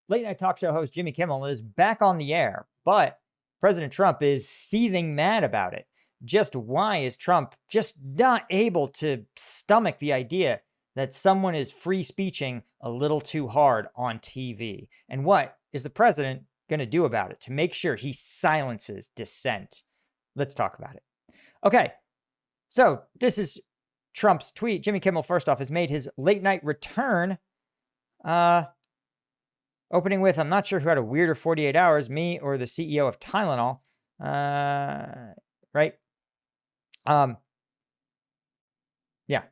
late night talk show host Jimmy Kimmel is back on the air, but President Trump is seething mad about it. Just why is Trump just not able to stomach the idea that someone is free speeching a little too hard on TV? And what is the president going to do about it to make sure he silences dissent? Let's talk about it. Okay, so this is Trump's tweet. Jimmy Kimmel, first off, has made his late night return. Opening with, I'm not sure who had a weirder 48 hours, me or the CEO of Tylenol. Right? Yeah.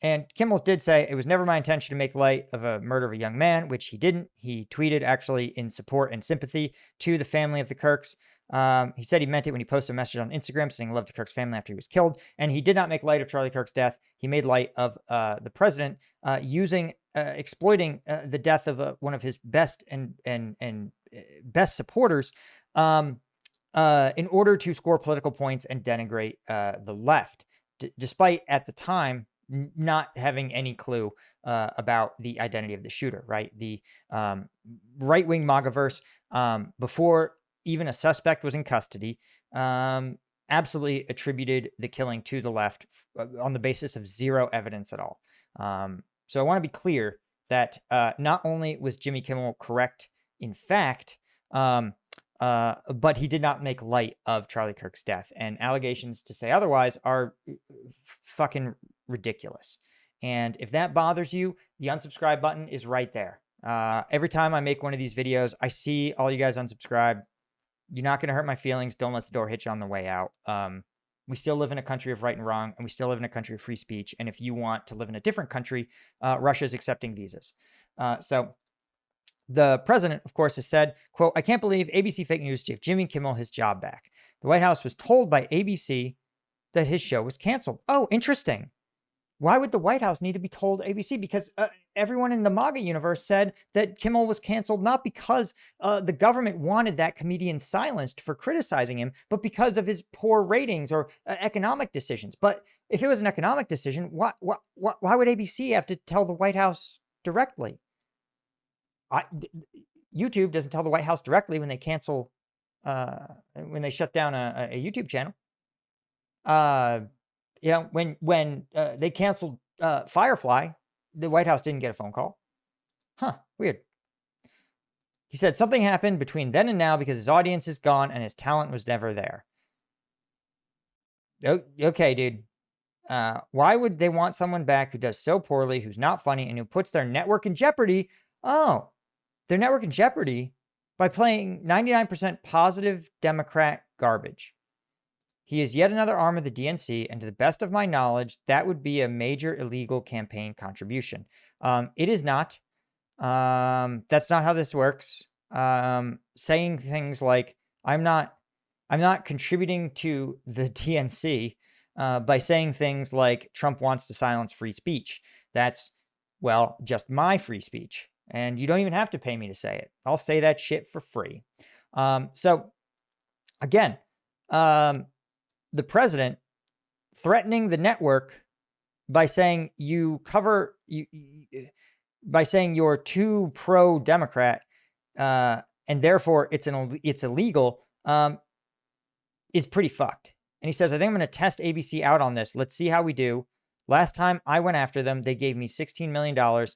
And Kimmel did say, it was never my intention to make light of a murder of a young man, which he didn't. He tweeted actually in support and sympathy to the family of the Kirks. He said he meant it when he posted a message on Instagram saying love to Kirk's family after he was killed. And he did not make light of Charlie Kirk's death. He made light of the president exploiting the death of one of his best and best supporters in order to score political points and denigrate the left, despite at the time not having any clue about the identity of the shooter, right? The right-wing MAGAverse, before even a suspect was in custody, absolutely attributed the killing to the left on the basis of zero evidence at all. So I want to be clear that not only was Jimmy Kimmel correct in fact, but he did not make light of Charlie Kirk's death. And allegations to say otherwise are fucking ridiculous. And if that bothers you, the unsubscribe button is right there. Every time I make one of these videos, I see all you guys unsubscribe. You're not going to hurt my feelings. Don't let the door hit you on the way out. We still live in a country of right and wrong, and we still live in a country of free speech. And if you want to live in a different country, Russia is accepting visas. So the president, of course, has said, quote, I can't believe ABC fake news gave Jimmy Kimmel his job back. The White House was told by ABC that his show was canceled. Oh, interesting. Why would the White House need to be told ABC? Because everyone in the MAGA universe said that Kimmel was canceled, not because the government wanted that comedian silenced for criticizing him, but because of his poor ratings or economic decisions. But if it was an economic decision, why would ABC have to tell the White House directly? YouTube doesn't tell the White House directly when they cancel, when they shut down a YouTube channel. You know, when they canceled Firefly, the White House didn't get a phone call. Huh, weird. He said something happened between then and now because his audience is gone and his talent was never there. Okay, dude. Why would they want someone back who does so poorly, who's not funny, and who puts their network in jeopardy? Oh, their network in jeopardy by playing 99% positive Democrat garbage. He is yet another arm of the DNC, and to the best of my knowledge, that would be a major illegal campaign contribution. It is not. That's not how this works. Saying things like, I'm not contributing to the DNC by saying things like Trump wants to silence free speech. That's, well, just my free speech. And you don't even have to pay me to say it. I'll say that shit for free. So, again, the president threatening the network by saying by saying you're too pro-Democrat and therefore it's illegal is pretty fucked. And he says, I think I'm going to test ABC out on this. Let's see how we do. Last time I went after them, they gave me $16 million.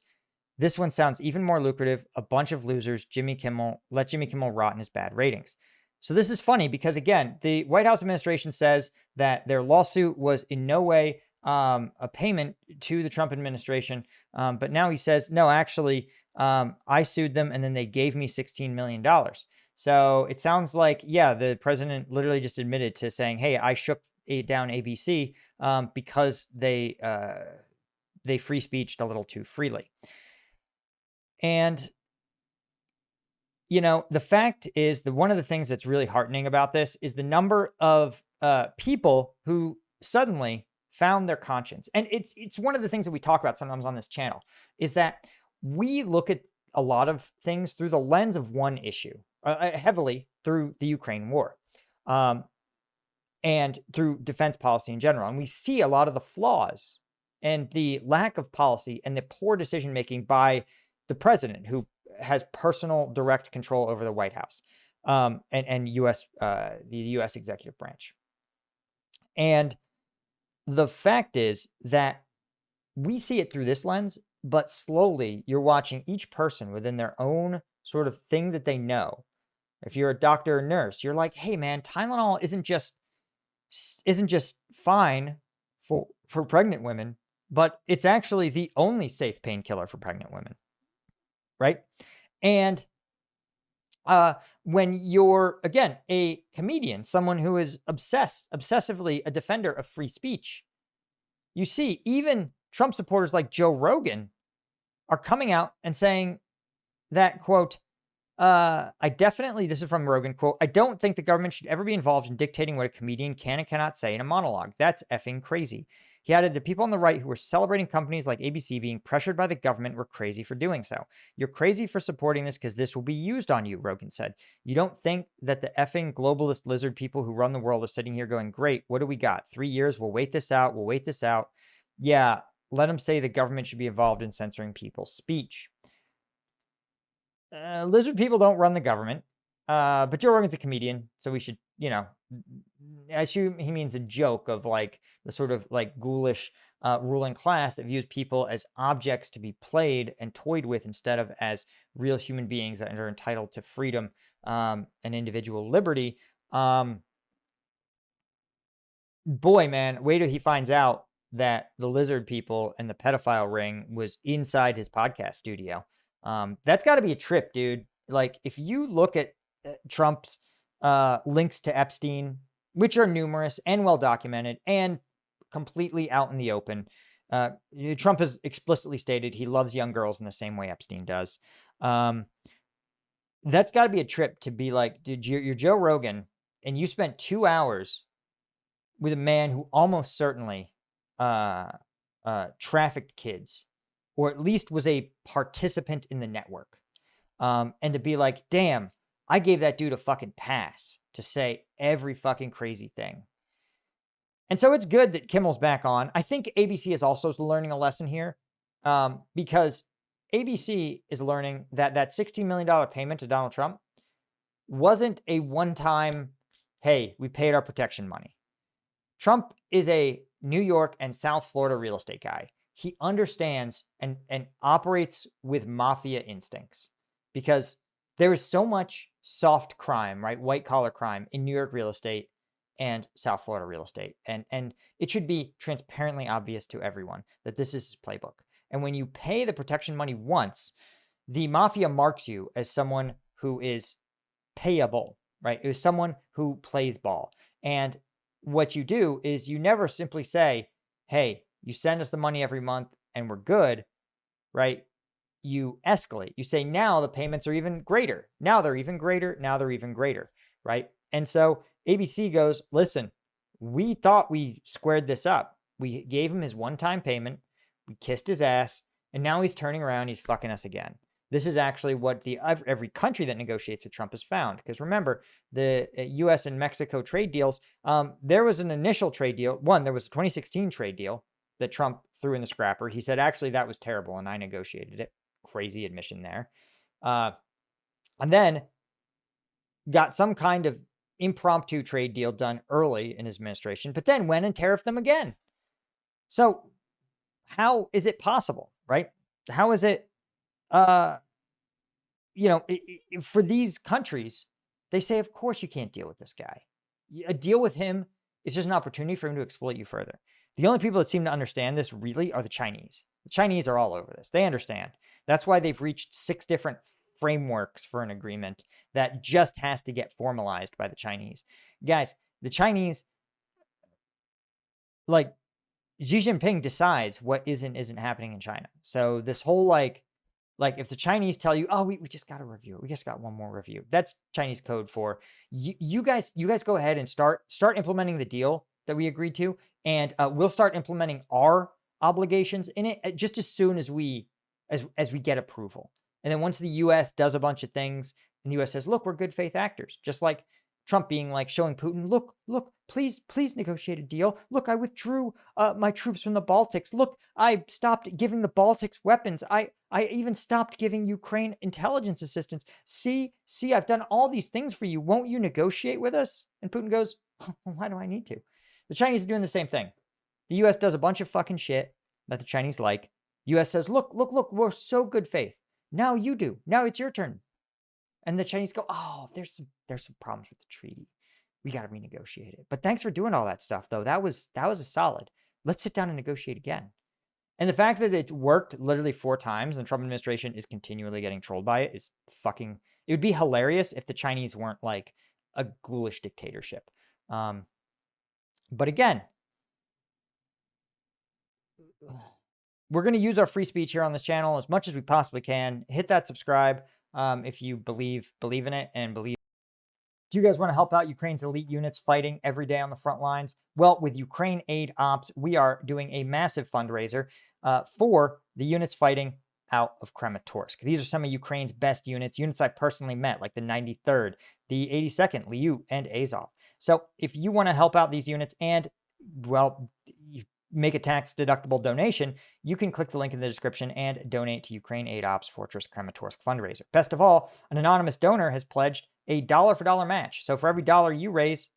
This one sounds even more lucrative. A bunch of losers. Let Jimmy Kimmel rot in his bad ratings. So this is funny because, again, the White House administration says that their lawsuit was in no way a payment to the Trump administration. But now he says, no, actually, I sued them and then they gave me $16 million. So it sounds like, yeah, the president literally just admitted to saying, hey, I shook down ABC because they free speeched a little too freely. And you know, the fact is that one of the things that's really heartening about this is the number of people who suddenly found their conscience. And it's one of the things that we talk about sometimes on this channel is that we look at a lot of things through the lens of one issue, heavily through the Ukraine war and through defense policy in general. And we see a lot of the flaws and the lack of policy and the poor decision making by the president, who has personal direct control over the White House, and the U.S. executive branch. And the fact is that we see it through this lens, but slowly you're watching each person within their own sort of thing that they know. If you're a doctor or nurse, you're like, hey man, Tylenol isn't just fine for pregnant women, but it's actually the only safe painkiller for pregnant women, right? And when you're, again, a comedian, someone who is obsessively a defender of free speech, you see even Trump supporters like Joe Rogan are coming out and saying that, quote, this is from Rogan, quote, I don't think the government should ever be involved in dictating what a comedian can and cannot say in a monologue. That's effing crazy. He added, the people on the right who were celebrating companies like ABC being pressured by the government were crazy for doing so. You're crazy for supporting this because this will be used on you, Rogan said. You don't think that the effing globalist lizard people who run the world are sitting here going, great, what do we got? 3 years, we'll wait this out, Yeah, let them say the government should be involved in censoring people's speech. Lizard people don't run the government, but Joe Rogan's a comedian, so we should, I assume he means a joke of like the sort of like ghoulish ruling class that views people as objects to be played and toyed with instead of as real human beings that are entitled to freedom and individual liberty. Boy, man, wait till he finds out that the lizard people and the pedophile ring was inside his podcast studio. That's got to be a trip, dude. Like, if you look at Trump's links to Epstein, which are numerous and well documented and completely out in the open, Trump has explicitly stated he loves young girls in the same way Epstein does. That's got to be a trip to be like, dude, you're Joe Rogan, and you spent 2 hours with a man who almost certainly trafficked kids, or at least was a participant in the network. And to be like, damn, I gave that dude a fucking pass to say every fucking crazy thing. And so it's good that Kimmel's back on. I think ABC is also learning a lesson here, because ABC is learning that that $16 million payment to Donald Trump wasn't a one-time, hey, we paid our protection money. Trump is a New York and South Florida real estate guy. He understands and operates with mafia instincts, because there is so much soft crime, right? White collar crime in New York real estate and South Florida real estate. And it should be transparently obvious to everyone that this is his playbook. And when you pay the protection money once, the mafia marks you as someone who is payable, right? It was someone who plays ball. And what you do is you never simply say, hey, you send us the money every month and we're good, right? You escalate. You say, now the payments are even greater. Now they're even greater. Now they're even greater, right? And so ABC goes, listen, we thought we squared this up. We gave him his one-time payment. We kissed his ass. And now he's turning around. He's fucking us again. This is actually what every country that negotiates with Trump has found. Because remember, the U.S. and Mexico trade deals, there was an initial trade deal. There was a 2016 trade deal that Trump threw in the scrapper. He said, actually, that was terrible, and I negotiated it. Crazy admission there. And then got some kind of impromptu trade deal done early in his administration, but then went and tariffed them again. So how is it possible, right? How is it, for these countries, they say, of course you can't deal with this guy. A deal with him is just an opportunity for him to exploit you further. The only people that seem to understand this really are the Chinese. The Chinese are all over this. They understand. That's why they've reached 6 different frameworks for an agreement that just has to get formalized by the Chinese. Guys, the Chinese, like, Xi Jinping decides what is and isn't happening in China. So this whole like if the Chinese tell you, oh, we just got to review it. We just got one more review. That's Chinese code for you guys go ahead and start implementing the deal that we agreed to. And we'll start implementing our obligations in it just as soon as we get approval. And then once the U.S. does a bunch of things, and the U.S. says, look, we're good faith actors. Just like Trump being like, showing Putin, look, please negotiate a deal. Look, I withdrew my troops from the Baltics. Look, I stopped giving the Baltics weapons. I even stopped giving Ukraine intelligence assistance. See, I've done all these things for you. Won't you negotiate with us? And Putin goes, why do I need to? The Chinese are doing the same thing. The U.S. does a bunch of fucking shit that the Chinese like. The U.S. says, look, we're so good faith. Now you do. Now it's your turn. And the Chinese go, oh, there's some problems with the treaty. We got to renegotiate it. But thanks for doing all that stuff, though. That was a solid. Let's sit down and negotiate again. And the fact that it worked literally 4 times and the Trump administration is continually getting trolled by it is fucking... It would be hilarious if the Chinese weren't like a ghoulish dictatorship. But again, we're going to use our free speech here on this channel as much as we possibly can. Hit that subscribe if you believe in it and believe. Do you guys want to help out Ukraine's elite units fighting every day on the front lines? Well, with Ukraine Aid Ops, we are doing a massive fundraiser for the units fighting out of Kramatorsk. These are some of Ukraine's best units I personally met, like the 93rd, the 82nd, Liu, and Azov. So if you want to help out these units and, well, make a tax-deductible donation, you can click the link in the description and donate to Ukraine Aid Ops Fortress Kramatorsk fundraiser. Best of all, an anonymous donor has pledged a $1-for-$1 match. So for every dollar you raise,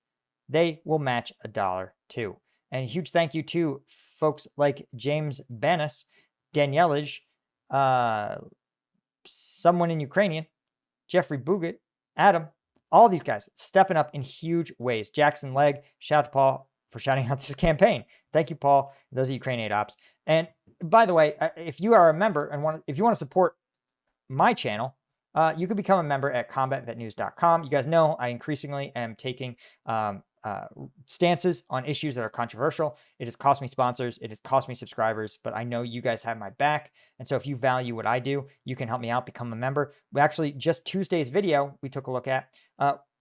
they will match $1 too. And a huge thank you to folks like James Banis, Danielij, someone in Ukrainian, Jeffrey Bugat, Adam, all these guys stepping up in huge ways. Jackson Legg, shout out to Paul for shouting out this campaign. Thank you, Paul. Those are Ukraine Aid Ops. And by the way, if you are a member and if you want to support my channel, you can become a member at combatvetnews.com. You guys know I increasingly am taking stances on issues that are controversial. It has cost me sponsors. It has cost me subscribers, but I know you guys have my back. And so if you value what I do, you can help me out, become a member. We actually, just Tuesday's video we took a look at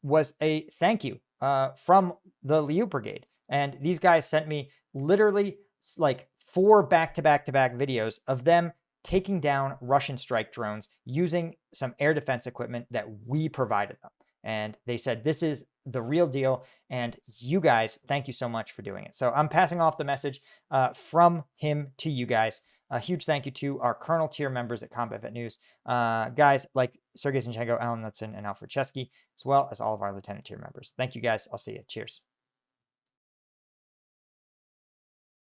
was a thank you from the Liu Brigade. And these guys sent me literally like 4 back-to-back-to-back videos of them taking down Russian strike drones using some air defense equipment that we provided them. And they said, this is the real deal. And you guys, thank you so much for doing it. So I'm passing off the message from him to you guys. A huge thank you to our Colonel tier members at Combat Vet News. Guys like Sergei Zinchenko, Alan Knudsen, and Alfred Chesky, as well as all of our Lieutenant tier members. Thank you guys. I'll see you. Cheers.